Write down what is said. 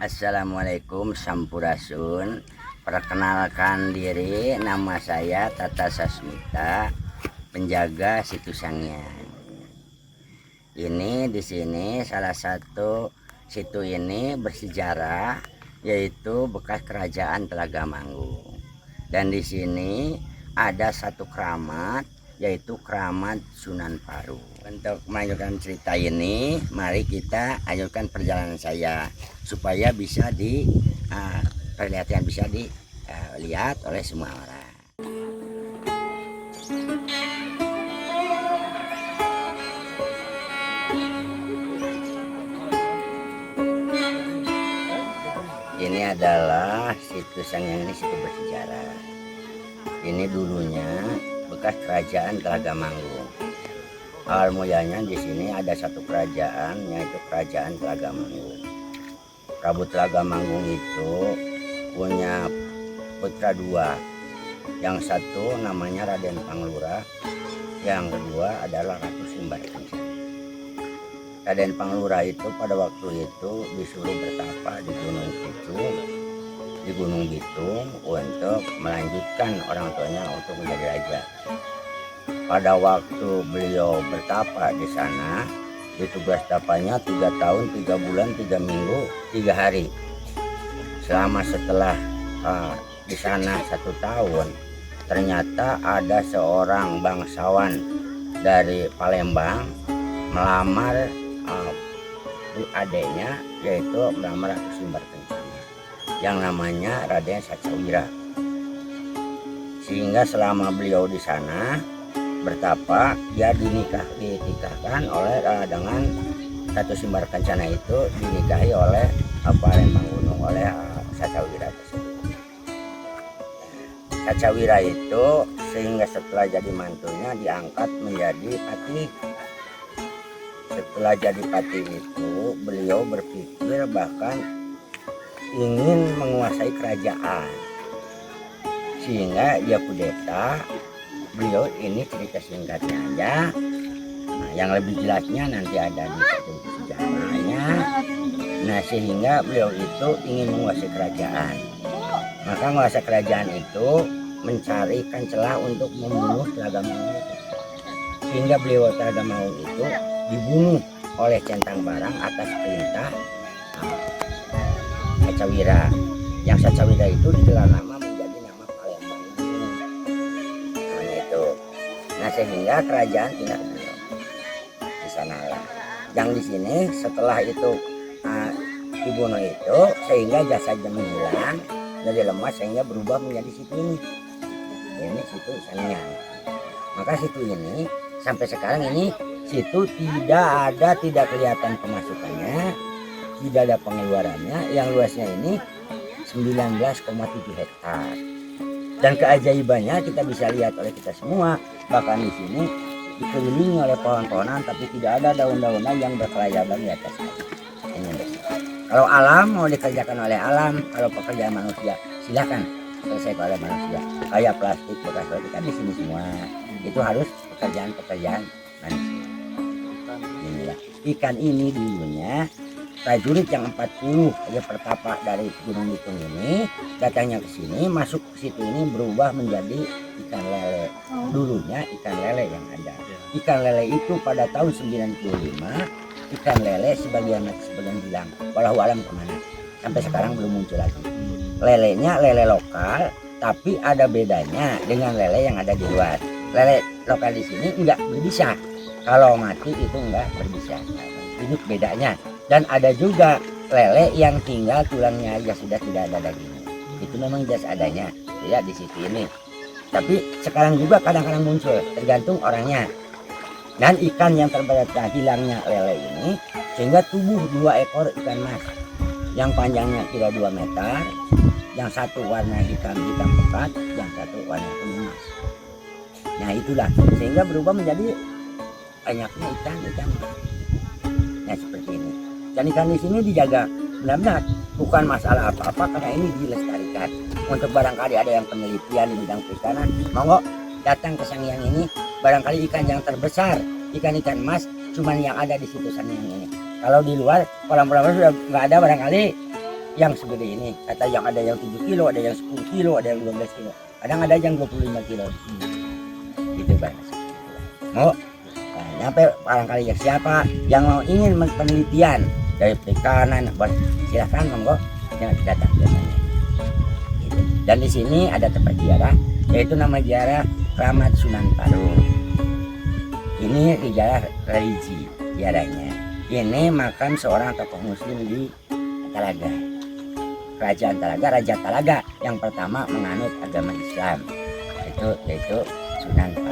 Assalamualaikum Sampurasun. Perkenalkan diri, nama saya Tata Sasmita, penjaga Situ Sanghyang. Ini di sini salah satu situ ini bersejarah, yaitu bekas kerajaan Telaga Manggung. Dan di sini ada satu keramat, yaitu keramat Sunan Paru. Untuk melanjutkan cerita ini, mari kita lanjutkan perjalanan saya supaya bisa perlihatkan, bisa dilihat oleh semua orang. Ini adalah Situ Sanghyang, ini situ bersejarah. Ini dulunya bekas kerajaan Telaga Manggung. Awal mulanya di sini ada satu kerajaan, yaitu kerajaan Telaga Manggung. Prabu Telaga Manggung itu punya putra dua. Yang satu namanya Raden Panglura, yang kedua adalah Ratu Simbarkencana. Raden Panglura itu pada waktu itu disuruh bertapa di Gunung Kidul, di Gunung Bitung, untuk melanjutkan orang tuanya untuk menjadi raja. Pada waktu beliau bertapa di sana, ditugas tapanya 3 tahun, 3 bulan, 3 minggu, 3 hari. Setelah di sana 1 tahun, ternyata ada seorang bangsawan dari Palembang melamar adiknya, yaitu melamar Ratu Simbarkencana, yang namanya Raden Sacawira. Sehingga selama beliau di sana bertapa, dia dinikahkan oleh dengan Ratu Simbarkencana, itu dinikahi oleh Palembang Gunung, oleh Sacawira tersebut. Sacawira itu sehingga setelah jadi mantunya diangkat menjadi patih. Setelah jadi patih itu beliau berpikir bahkan ingin menguasai kerajaan, sehingga dia kudeta. Beliau ini cerita singkatnya aja. Nah, yang lebih jelasnya nanti ada di situ sejarahnya. Nah, sehingga beliau itu ingin menguasai kerajaan. Maka menguasai kerajaan itu mencarikan celah untuk membunuh Telaga Manggung. Sehingga beliau Telaga Manggung itu dibunuh oleh Centang Barang atas perintah Sacawira. Yang Sacawira itu digelar nama menjadi nama Palembang Gunung. Namanya itu. Nah, sehingga kerajaan pindah di sana lah. Yang di sini setelah itu dibunuh itu, sehingga jasadnya menghilang, jadi lemas, sehingga berubah menjadi situ ini. Ini Situ Sanghyang. Maka situ ini sampai sekarang ini situ tidak kelihatan pemasukannya, tidak ada pengeluarannya. Yang luasnya ini 19,7 hektar. Dan keajaibannya kita bisa lihat oleh kita semua, bahkan di sini dikelilingi oleh pohon-pohonan, tapi tidak ada daun-daunan yang berkelayaban di atas. Ini kalau alam mau dikerjakan oleh alam, kalau pekerjaan manusia silakan selesai oleh manusia. Kayak plastik, bekas plastik kan di sini semua. Itu harus pekerjaan manusia. Inilah ikan ini dulunya prajurit yang 40 aja pertapa dari Gunung Bitung ini datangnya ke sini, masuk ke situ ini berubah menjadi ikan lele. Dulunya ikan lele yang ada. Ikan lele itu pada tahun 95, ikan lele sebagian hilang. Walau alam kemana? Sampai sekarang belum muncul lagi. Lelenya lele lokal, tapi ada bedanya dengan lele yang ada di luar. Lele lokal di sini enggak berbisa. Kalau mati itu enggak berbisa. Ini bedanya. Dan ada juga lele yang tinggal tulangnya aja, sudah tidak ada dagingnya. Itu memang jas adanya, ya di situ ini. Tapi sekarang juga kadang-kadang muncul, tergantung orangnya. Dan ikan yang terbaca hilangnya lele ini, sehingga tubuh 2 ekor ikan mas. Yang panjangnya kira 2 meter, yang satu warna hitam pekat, yang satu warna kuning mas. Nah itulah, sehingga berubah menjadi banyaknya ikan mas. Nah seperti ini. Dan ikan di sini dijaga benar-benar, bukan masalah apa-apa, karena ini dilestarikan. Untuk barangkali ada yang penelitian di bidang perikanan, monggo datang ke Sanghyang ini. Barangkali ikan yang terbesar, ikan-ikan mas, cuman yang ada di Situ Sanghyang ini. Kalau di luar kolam-kolam sudah nggak ada barangkali. yang segede ini, kata yang ada yang 7 kilo, ada yang 10 kilo, ada yang 12 kilo, kadang ada yang 25 kilo. Gitu kan. Mau nyampe barangkali ya siapa yang mau ingin penelitian dari perikanan, silakan monggo yang datang biasanya. Gitu. Dan di sini ada tempat ziarah, yaitu nama ziarah Keramat Sunan Padang. Ini ziarah religi ziarahnya. Ini makam seorang tokoh muslim di Talaga, kerajaan Talaga, Raja Talaga yang pertama menganut agama Islam, yaitu Sunan Padang.